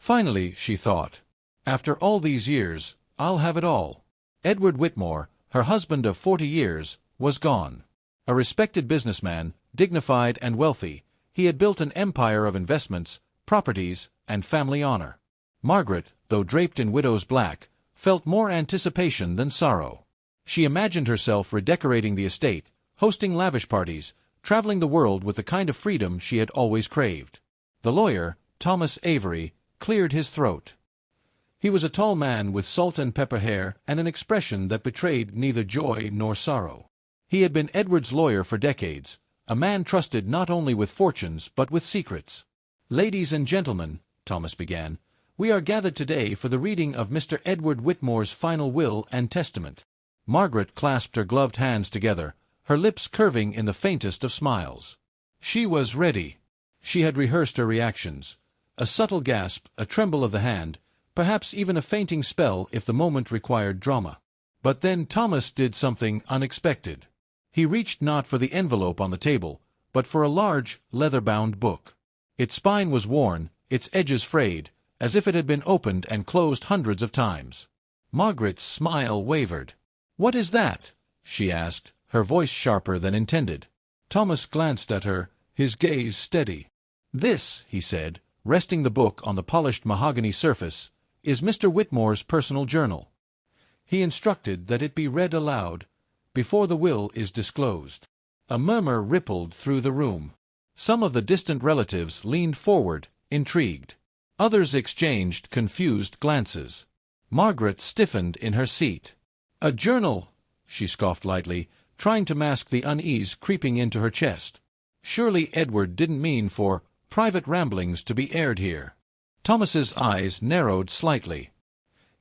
Finally, she thought. After all these years, I'll have it all. Edward Whitmore, her husband of 40 years, was gone. A respected businessman, dignified and wealthy, he had built an empire of investments, properties, and family honor. Margaret, though draped in widow's black, felt more anticipation than sorrow. She imagined herself redecorating the estate, hosting lavish parties, traveling the world with the kind of freedom she had always craved. The lawyer, Thomas Avery, cleared his throat. He was a tall man with salt-and-pepper hair and an expression that betrayed neither joy nor sorrow. He had been Edward's lawyer for decades, a man trusted not only with fortunes but with secrets. "Ladies and gentlemen," Thomas began, "we are gathered today for the reading of Mr. Edward Whitmore's final will and testament." Margaret clasped her gloved hands together, her lips curving in the faintest of smiles. She was ready. She had rehearsed her reactions. A subtle gasp, a tremble of the hand, perhaps even a fainting spell if the moment required drama. But then Thomas did something unexpected. He reached not for the envelope on the table, but for a large, leather-bound book. Its spine was worn, its edges frayed, as if it had been opened and closed hundreds of times. Margaret's smile wavered. "What is that?" she asked, her voice sharper than intended. Thomas glanced at her, his gaze steady. "This," he said, resting the book on the polished mahogany surface, "is Mr. Whitmore's personal journal. He instructed that it be read aloud before the will is disclosed." A murmur rippled through the room. Some of the distant relatives leaned forward, intrigued. Others exchanged confused glances. Margaret stiffened in her seat. "A journal," she scoffed lightly, trying to mask the unease creeping into her chest. Surely Edward didn't mean for private ramblings to be aired here. Thomas's eyes narrowed slightly.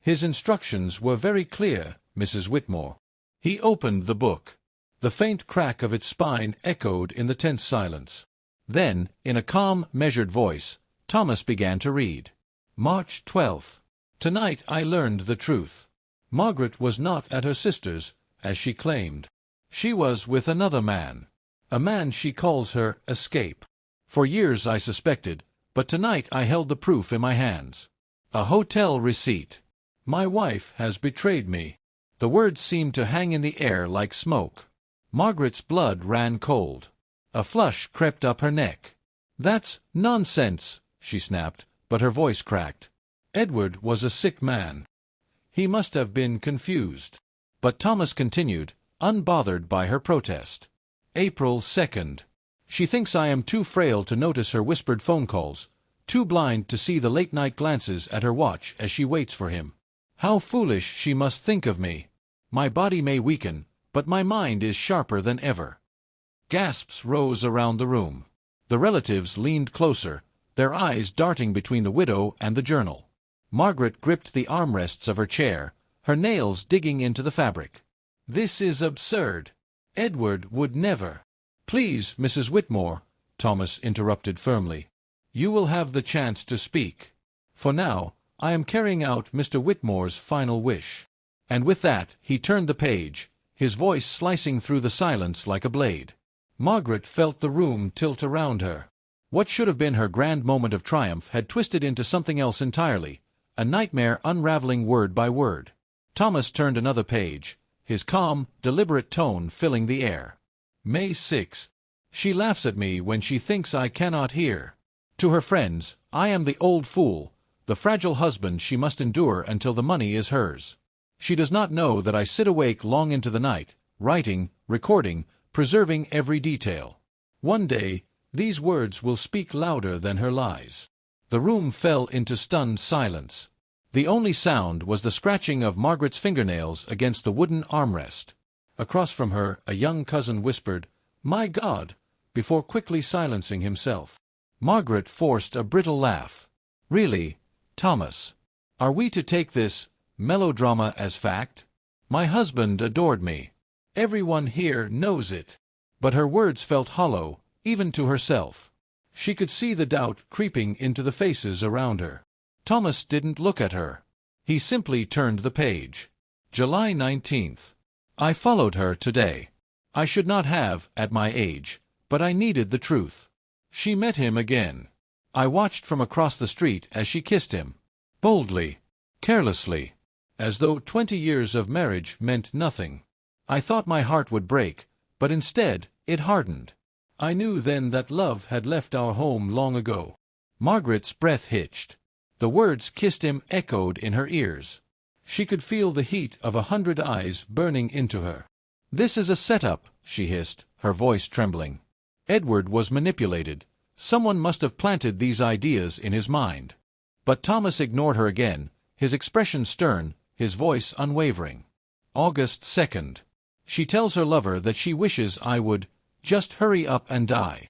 "His instructions were very clear, Mrs. Whitmore." He opened the book. The faint crack of its spine echoed in the tense silence. Then, in a calm, measured voice, Thomas began to read. March 12th. "Tonight I learned the truth. Margaret was not at her sister's, as she claimed. She was with another man. A man she calls her Escape. For years I suspected, but tonight I held the proof in my hands. A hotel receipt. My wife has betrayed me." The words seemed to hang in the air like smoke. Margaret's blood ran cold. A flush crept up her neck. "That's nonsense," she snapped, but her voice cracked. Edward was a sick man. He must have been confused. But Thomas continued, unbothered by her protest. April 2nd. "She thinks I am too frail to notice her whispered phone calls, too blind to see the late-night glances at her watch as she waits for him. How foolish she must think of me. My body may weaken, but my mind is sharper than ever." Gasps rose around the room. The relatives leaned closer, their eyes darting between the widow and the journal. Margaret gripped the armrests of her chair, her nails digging into the fabric. "This is absurd. Edward would never—" "Please, Mrs. Whitmore," Thomas interrupted firmly. "You will have the chance to speak. For now, I am carrying out Mr. Whitmore's final wish." And with that, he turned the page, his voice slicing through the silence like a blade. Margaret felt the room tilt around her. What should have been her grand moment of triumph had twisted into something else entirely, a nightmare unraveling word by word. Thomas turned another page, his calm, deliberate tone filling the air. May 6th. "She laughs at me when she thinks I cannot hear. To her friends, I am the old fool, the fragile husband she must endure until the money is hers. She does not know that I sit awake long into the night, writing, recording, preserving every detail. One day, these words will speak louder than her lies." The room fell into stunned silence. The only sound was the scratching of Margaret's fingernails against the wooden armrest. Across from her, a young cousin whispered, "My God," before quickly silencing himself. Margaret forced a brittle laugh. "Really, Thomas, are we to take this melodrama as fact? My husband adored me. Everyone here knows it." But her words felt hollow, even to herself. She could see the doubt creeping into the faces around her. Thomas didn't look at her. He simply turned the page. July 19th. "I followed her today. I should not have, at my age, but I needed the truth." She met him again. I watched from across the street as she kissed him. Boldly. Carelessly. As though 20 years of marriage meant nothing. I thought my heart would break, but instead, it hardened. I knew then that love had left our home long ago. Margaret's breath hitched. The words "kissed him" echoed in her ears. She could feel the heat of 100 eyes burning into her. "This is a setup," she hissed, her voice trembling. Edward was manipulated. Someone must have planted these ideas in his mind. But Thomas ignored her again, his expression stern, his voice unwavering. August 2nd. She tells her lover that she wishes I would just hurry up and die.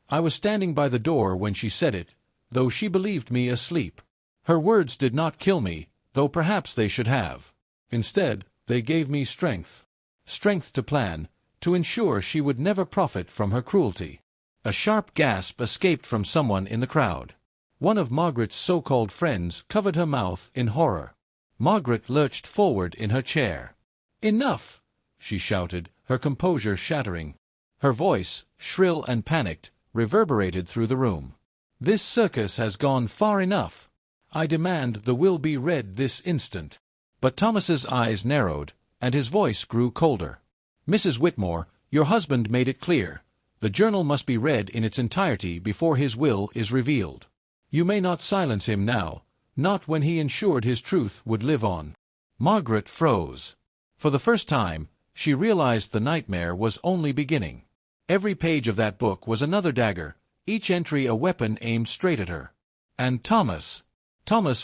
I was standing by the door when she said it, though she believed me asleep. Her words did not kill me, though perhaps they should have. Instead, they gave me strength. Strength to plan, to ensure she would never profit from her cruelty. A sharp gasp escaped from someone in the crowd. One of Margaret's so-called friends covered her mouth in horror. Margaret lurched forward in her chair. "Enough!" she shouted, her composure shattering. Her voice, shrill and panicked, reverberated through the room. "This circus has gone far enough. I demand the will be read this instant." But Thomas's eyes narrowed, and his voice grew colder. "Mrs. Whitmore, your husband made it clear. The journal must be read in its entirety before his will is revealed. You may not silence him now, not when he ensured his truth would live on." Margaret froze. For the first time, she realized the nightmare was only beginning. Every page of that book was another dagger, each entry a weapon aimed straight at her. And Thomas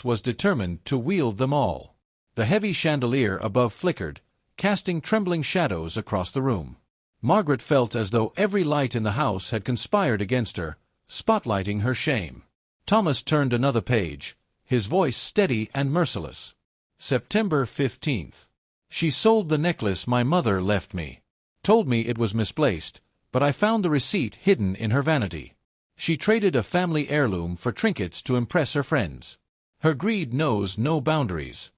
was determined to wield them all. The heavy chandelier above flickered, casting trembling shadows across the room. Margaret felt as though every light in the house had conspired against her, spotlighting her shame. Thomas turned another page, his voice steady and merciless. September 15th. She sold the necklace my mother left me. Told me it was misplaced, but I found the receipt hidden in her vanity. She traded a family heirloom for trinkets to impress her friends. Her greed knows no boundaries.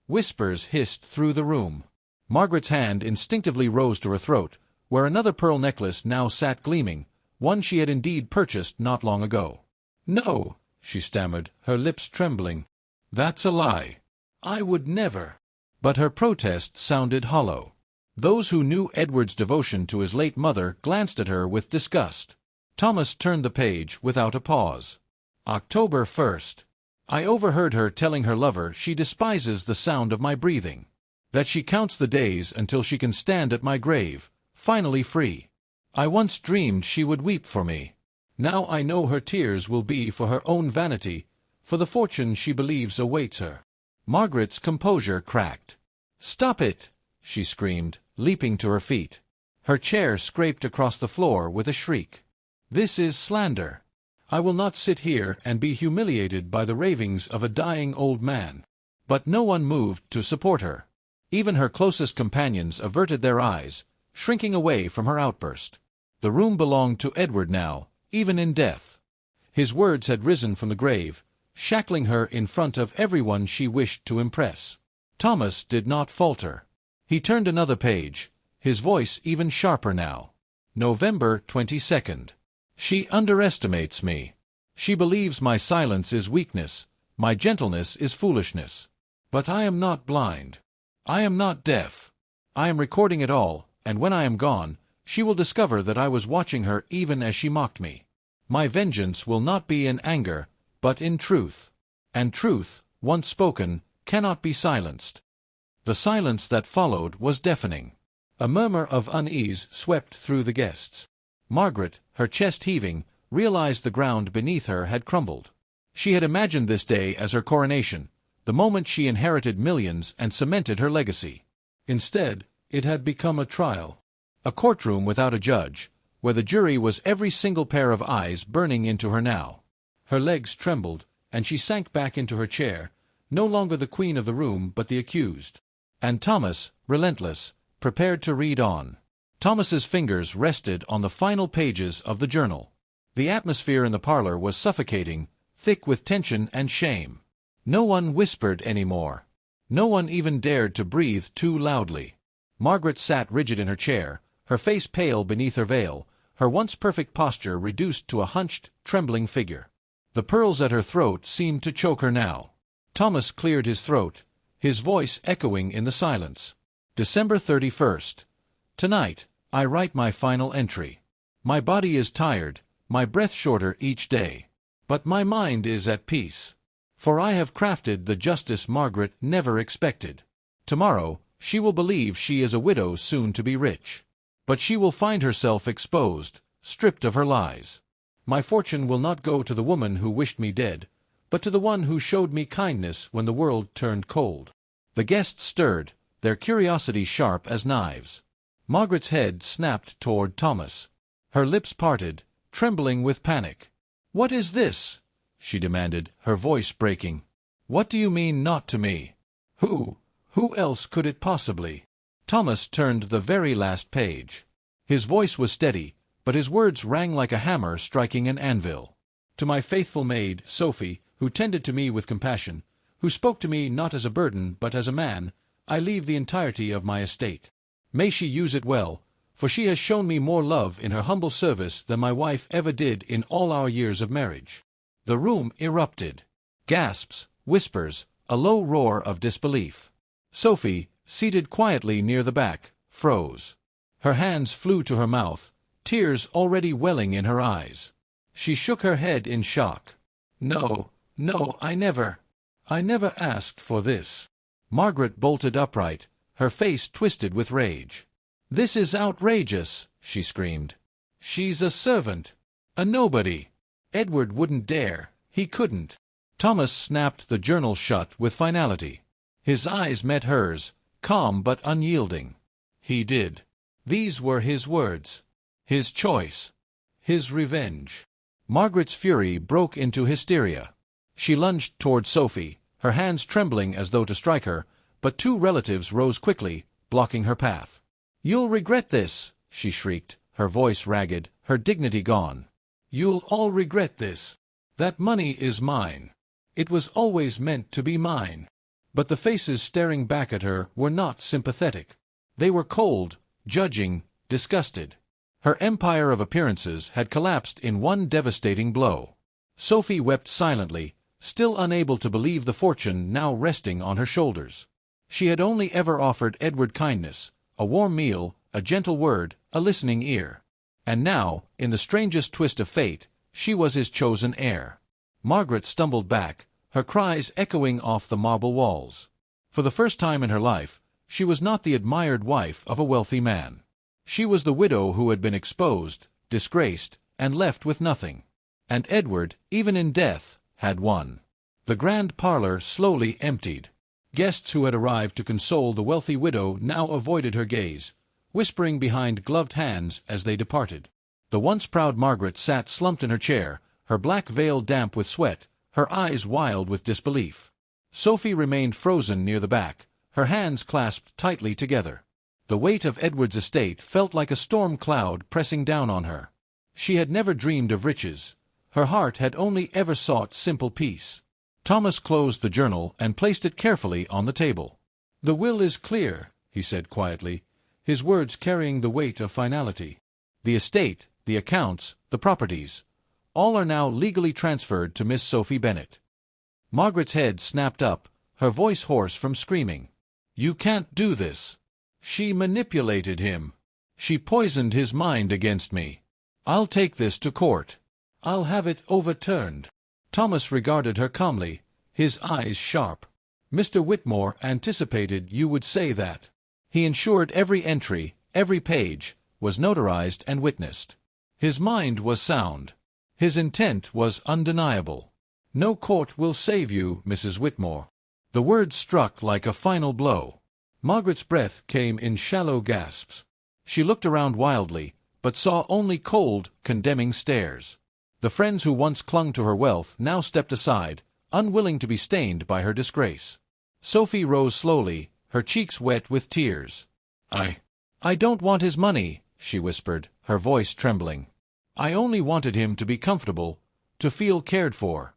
Whispers hissed through the room. Margaret's hand instinctively rose to her throat, where another pearl necklace now sat gleaming, one she had indeed purchased not long ago. "No," she stammered, her lips trembling. "That's a lie. I would never." But her protest sounded hollow. Those who knew Edward's devotion to his late mother glanced at her with disgust. Thomas turned the page without a pause. October 1st. I overheard her telling her lover she despises the sound of my breathing. That she counts the days until she can stand at my grave, finally free. I once dreamed she would weep for me. Now I know her tears will be for her own vanity, for the fortune she believes awaits her. Margaret's composure cracked. "Stop it!" she screamed, leaping to her feet. Her chair scraped across the floor with a shriek. "This is slander. I will not sit here and be humiliated by the ravings of a dying old man." But no one moved to support her. Even her closest companions averted their eyes, shrinking away from her outburst. The room belonged to Edward now, even in death. His words had risen from the grave, shackling her in front of everyone she wished to impress. Thomas did not falter. He turned another page, his voice even sharper now. November 22nd. She underestimates me. She believes my silence is weakness, my gentleness is foolishness. But I am not blind. I am not deaf. I am recording it all, and when I am gone, she will discover that I was watching her even as she mocked me. My vengeance will not be in anger, but in truth. And truth, once spoken, cannot be silenced. The silence that followed was deafening. A murmur of unease swept through the guests. Margaret, her chest heaving, realized the ground beneath her had crumbled. She had imagined this day as her coronation, the moment she inherited millions and cemented her legacy. Instead, it had become a trial. A courtroom without a judge, where the jury was every single pair of eyes burning into her now. Her legs trembled, and she sank back into her chair, no longer the queen of the room but the accused. And Thomas, relentless, prepared to read on. Thomas's fingers rested on the final pages of the journal. The atmosphere in the parlor was suffocating, thick with tension and shame. No one whispered anymore. No one even dared to breathe too loudly. Margaret sat rigid in her chair, her face pale beneath her veil, her once perfect posture reduced to a hunched, trembling figure. The pearls at her throat seemed to choke her now. Thomas cleared his throat, his voice echoing in the silence. December 31st. Tonight, I write my final entry. My body is tired, my breath shorter each day. But my mind is at peace. For I have crafted the justice Margaret never expected. Tomorrow, she will believe she is a widow soon to be rich. But she will find herself exposed, stripped of her lies. My fortune will not go to the woman who wished me dead, but to the one who showed me kindness when the world turned cold. The guests stirred, their curiosity sharp as knives. Margaret's head snapped toward Thomas. Her lips parted, trembling with panic. "What is this?" she demanded, her voice breaking. "What do you mean not to me? Who else could it possibly?" Thomas turned the very last page. His voice was steady, but his words rang like a hammer striking an anvil. "To my faithful maid, Sophie, who tended to me with compassion, who spoke to me not as a burden but as a man, I leave the entirety of my estate. May she use it well, for she has shown me more love in her humble service than my wife ever did in all our years of marriage." The room erupted. Gasps, whispers, a low roar of disbelief. Sophie, seated quietly near the back, froze. Her hands flew to her mouth, tears already welling in her eyes. She shook her head in shock. No, I never asked for this." Margaret bolted upright, her face twisted with rage. "This is outrageous," she screamed. "She's a servant, a nobody. Edward wouldn't dare, he couldn't." Thomas snapped the journal shut with finality. His eyes met hers, calm but unyielding. He did. These were his words. His choice. His revenge. Margaret's fury broke into hysteria. She lunged toward Sophie, her hands trembling as though to strike her, but two relatives rose quickly, blocking her path. "You'll regret this," she shrieked, her voice ragged, her dignity gone. "You'll all regret this. That money is mine. It was always meant to be mine." But the faces staring back at her were not sympathetic. They were cold, judging, disgusted. Her empire of appearances had collapsed in one devastating blow. Sophie wept silently, still unable to believe the fortune now resting on her shoulders. She had only ever offered Edward kindness, a warm meal, a gentle word, a listening ear. And now, in the strangest twist of fate, she was his chosen heir. Margaret stumbled back, her cries echoing off the marble walls. For the first time in her life, she was not the admired wife of a wealthy man. She was the widow who had been exposed, disgraced, and left with nothing. And Edward, even in death, had won. The grand parlor slowly emptied. Guests who had arrived to console the wealthy widow now avoided her gaze, whispering behind gloved hands as they departed. The once proud Margaret sat slumped in her chair, her black veil damp with sweat, her eyes wild with disbelief. Sophie remained frozen near the back, her hands clasped tightly together. The weight of Edward's estate felt like a storm cloud pressing down on her. She had never dreamed of riches. Her heart had only ever sought simple peace. Thomas closed the journal and placed it carefully on the table. "The will is clear," he said quietly, his words carrying the weight of finality. "The estate, the accounts, the properties, all are now legally transferred to Miss Sophie Bennet." Margaret's head snapped up, her voice hoarse from screaming. "You can't do this. She manipulated him. She poisoned his mind against me. I'll take this to court. I'll have it overturned." Thomas regarded her calmly, his eyes sharp. "Mr. Whitmore anticipated you would say that. He ensured every entry, every page, was notarized and witnessed. His mind was sound. His intent was undeniable. No court will save you, Mrs. Whitmore." The words struck like a final blow. Margaret's breath came in shallow gasps. She looked around wildly, but saw only cold, condemning stares. The friends who once clung to her wealth now stepped aside, unwilling to be stained by her disgrace. Sophie rose slowly, her cheeks wet with tears. I don't want his money," she whispered, her voice trembling. "I only wanted him to be comfortable, to feel cared for."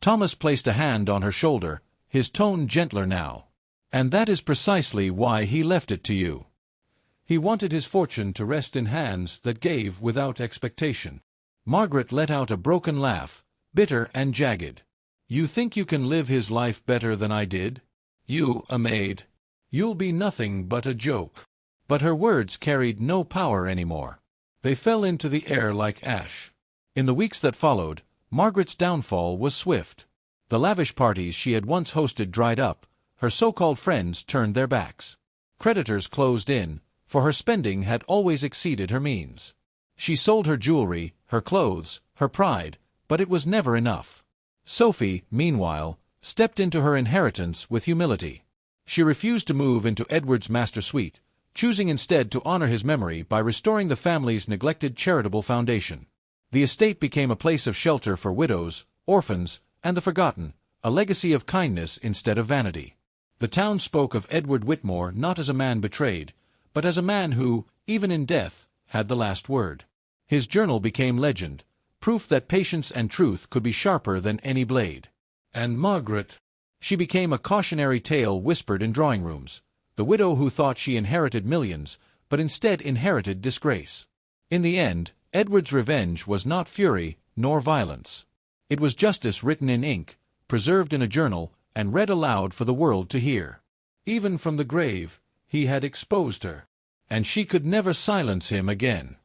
Thomas placed a hand on her shoulder, his tone gentler now. "And that is precisely why he left it to you. He wanted his fortune to rest in hands that gave without expectation." Margaret let out a broken laugh, bitter and jagged. You think you can live his life better than I did? You, a maid. You'll be nothing but a joke. But her words carried no power anymore. They fell into the air like ash. In the weeks that followed, Margaret's downfall was swift. The lavish parties she had once hosted dried up, her so-called friends turned their backs. Creditors closed in, for her spending had always exceeded her means. She sold her jewelry, her clothes, her pride, but it was never enough. Sophie, meanwhile, stepped into her inheritance with humility. She refused to move into Edward's master suite, choosing instead to honor his memory by restoring the family's neglected charitable foundation. The estate became a place of shelter for widows, orphans, and the forgotten, a legacy of kindness instead of vanity. The town spoke of Edward Whitmore not as a man betrayed, but as a man who, even in death, had the last word. His journal became legend, proof that patience and truth could be sharper than any blade. And Margaret, she became a cautionary tale whispered in drawing rooms, the widow who thought she inherited millions, but instead inherited disgrace. In the end, Edward's revenge was not fury nor violence. It was justice written in ink, preserved in a journal, and read aloud for the world to hear. Even from the grave, he had exposed her, and she could never silence him again.